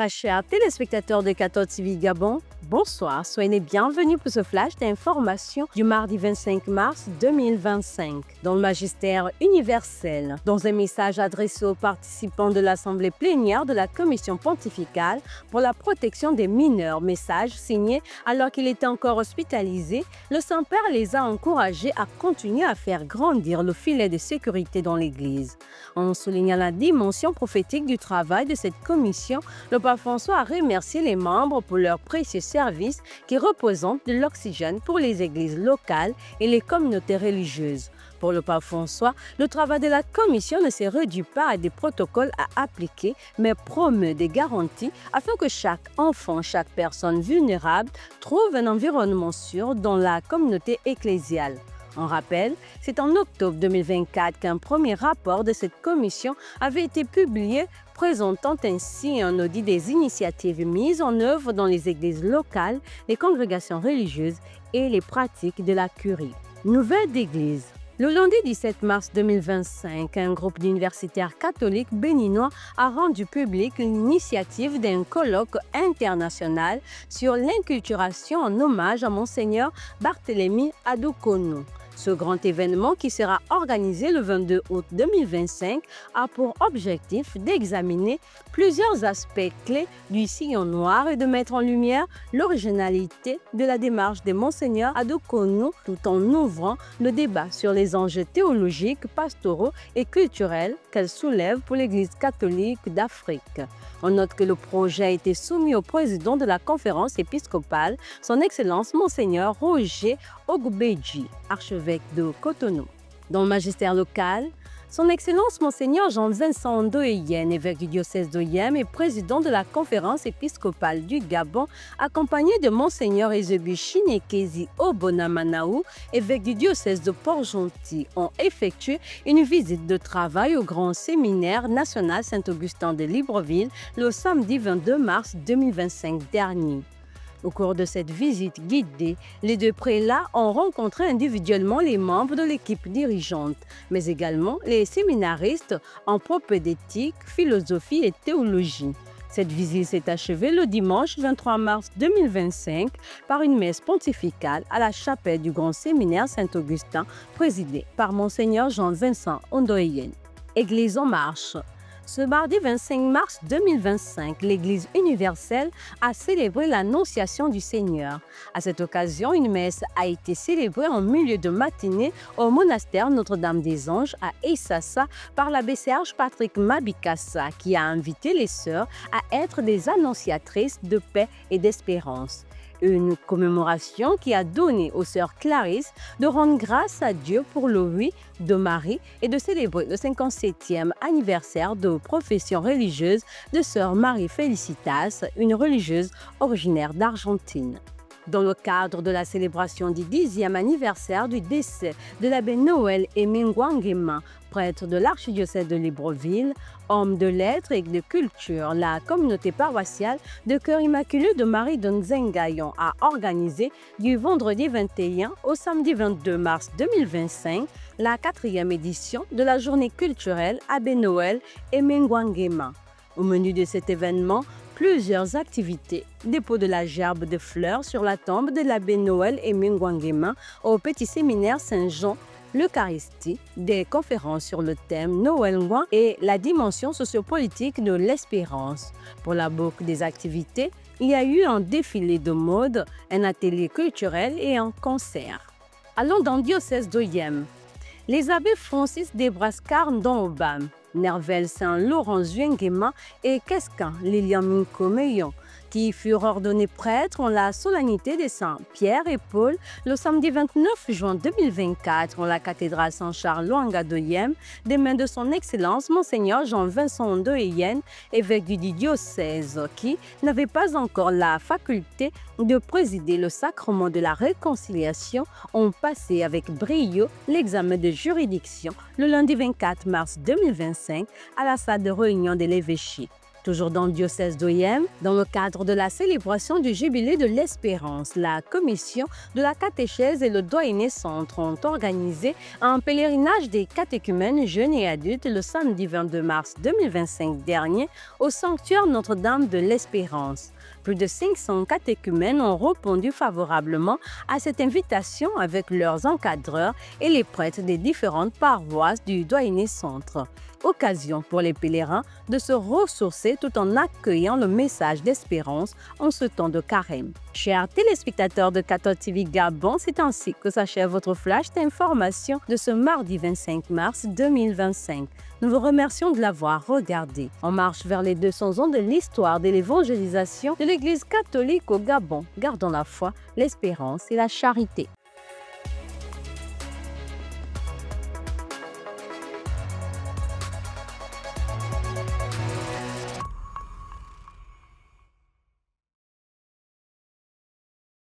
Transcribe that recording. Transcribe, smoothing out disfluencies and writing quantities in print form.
Très chers téléspectateurs de 14 TV Gabon, bonsoir, soyez les bienvenus pour ce flash d'information du mardi 25 mars 2025 dans le magistère universel. Dans un message adressé aux participants de l'Assemblée plénière de la Commission pontificale pour la protection des mineurs, message signé alors qu'il était encore hospitalisé, le Saint-Père les a encouragés à continuer à faire grandir le filet de sécurité dans l'Église. En soulignant la dimension prophétique du travail de cette commission, le pape François a remercié les membres pour leur précieux service qui représentent de l'oxygène pour les églises locales et les communautés religieuses. Pour le pape François, le travail de la commission ne se réduit pas à des protocoles à appliquer, mais promeut des garanties afin que chaque enfant, chaque personne vulnérable trouve un environnement sûr dans la communauté ecclésiale. En rappel, c'est en octobre 2024 qu'un premier rapport de cette commission avait été publié présentant ainsi un audit des initiatives mises en œuvre dans les églises locales, les congrégations religieuses et les pratiques de la curie. Nouvelle d'église. Le lundi 17 mars 2025, un groupe d'universitaires catholiques béninois a rendu public l'initiative d'un colloque international sur l'inculturation en hommage à Monseigneur Barthélemy Adoukonou. Ce grand événement, qui sera organisé le 22 août 2025, a pour objectif d'examiner plusieurs aspects clés du sillon noir et de mettre en lumière l'originalité de la démarche de Monseigneur Adoukonou tout en ouvrant le débat sur les enjeux théologiques, pastoraux et culturels qu'elle soulève pour l'Église catholique d'Afrique. On note que le projet a été soumis au président de la conférence épiscopale, son Excellence Monseigneur Roger Ogbeji, archevêque de Cotonou. Dans le magistère local, son Excellence Monseigneur Jean-Vincent Ndoyen, évêque du diocèse d'Oyem et président de la conférence épiscopale du Gabon, accompagné de Monseigneur Ezebu Chinekezi Obonamanaou, évêque du diocèse de Port-Gentil, ont effectué une visite de travail au grand séminaire national Saint-Augustin de Libreville le samedi 22 mars 2025 dernier. Au cours de cette visite guidée, les deux prélats ont rencontré individuellement les membres de l'équipe dirigeante, mais également les séminaristes en propédétique, philosophie et théologie. Cette visite s'est achevée le dimanche 23 mars 2025 par une messe pontificale à la chapelle du Grand Séminaire Saint-Augustin, présidée par Monseigneur Jean-Vincent Ndoyen. Église en marche. Ce mardi 25 mars 2025, l'Église universelle a célébré l'Annonciation du Seigneur. À cette occasion, une messe a été célébrée en milieu de matinée au monastère Notre-Dame-des-Anges à Essassa par l'abbé Serge Patrick Mabikassa, qui a invité les sœurs à être des annonciatrices de paix et d'espérance. Une commémoration qui a donné aux sœurs Clarisse de rendre grâce à Dieu pour le oui de Marie et de célébrer le 57e anniversaire de profession religieuse de sœur Marie Felicitas, une religieuse originaire d'Argentine. Dans le cadre de la célébration du 10e anniversaire du décès de l'abbé Noël Emengwangema, prêtre de l'archidiocèse de Libreville, homme de lettres et de culture, la communauté paroissiale de Cœur Immaculé de Marie de Nzengayon a organisé du vendredi 21 au samedi 22 mars 2025 la 4e édition de la journée culturelle Abbé Noël Emengwangema. Au menu de cet événement, plusieurs activités, dépôt de la gerbe de fleurs sur la tombe de l'abbé Noël Emengwangema au petit séminaire Saint-Jean, l'Eucharistie, des conférences sur le thème Noël Ngwan et la dimension sociopolitique de l'espérance. Pour la boucle des activités, il y a eu un défilé de mode, un atelier culturel et un concert. Allons dans le diocèse d'Oyem. Les abbés Francis Debrascar Ndonobam, Nervel Saint-Laurent Zuengema et Keskan Lilian Minko Meyon, qui furent ordonnés prêtres en la solennité des saints Pierre et Paul le samedi 29 juin 2024 en la cathédrale Saint-Charles Luanga d'Oyem, des mains de son Excellence Monseigneur Jean-Vincent Ndoyen, évêque du diocèse, qui n'avait pas encore la faculté de présider le sacrement de la réconciliation, ont passé avec brio l'examen de juridiction le lundi 24 mars 2025 à la salle de réunion de l'évêché. Toujours dans le diocèse d'Oyem, dans le cadre de la célébration du Jubilé de l'Espérance, la commission de la catéchèse et le doyenné centre ont organisé un pèlerinage des catéchumènes jeunes et adultes le samedi 22 mars 2025 dernier au sanctuaire Notre-Dame de l'Espérance. Plus de 500 catéchumènes ont répondu favorablement à cette invitation avec leurs encadreurs et les prêtres des différentes paroisses du doyenné centre. Occasion pour les pèlerins de se ressourcer tout en accueillant le message d'espérance en ce temps de carême. Chers téléspectateurs de Cathode TV Gabon, c'est ainsi que s'achève votre flash d'information de ce mardi 25 mars 2025. Nous vous remercions de l'avoir regardé. On marche vers les 200 ans de l'histoire de l'évangélisation de l'Église catholique au Gabon. Gardons la foi, l'espérance et la charité.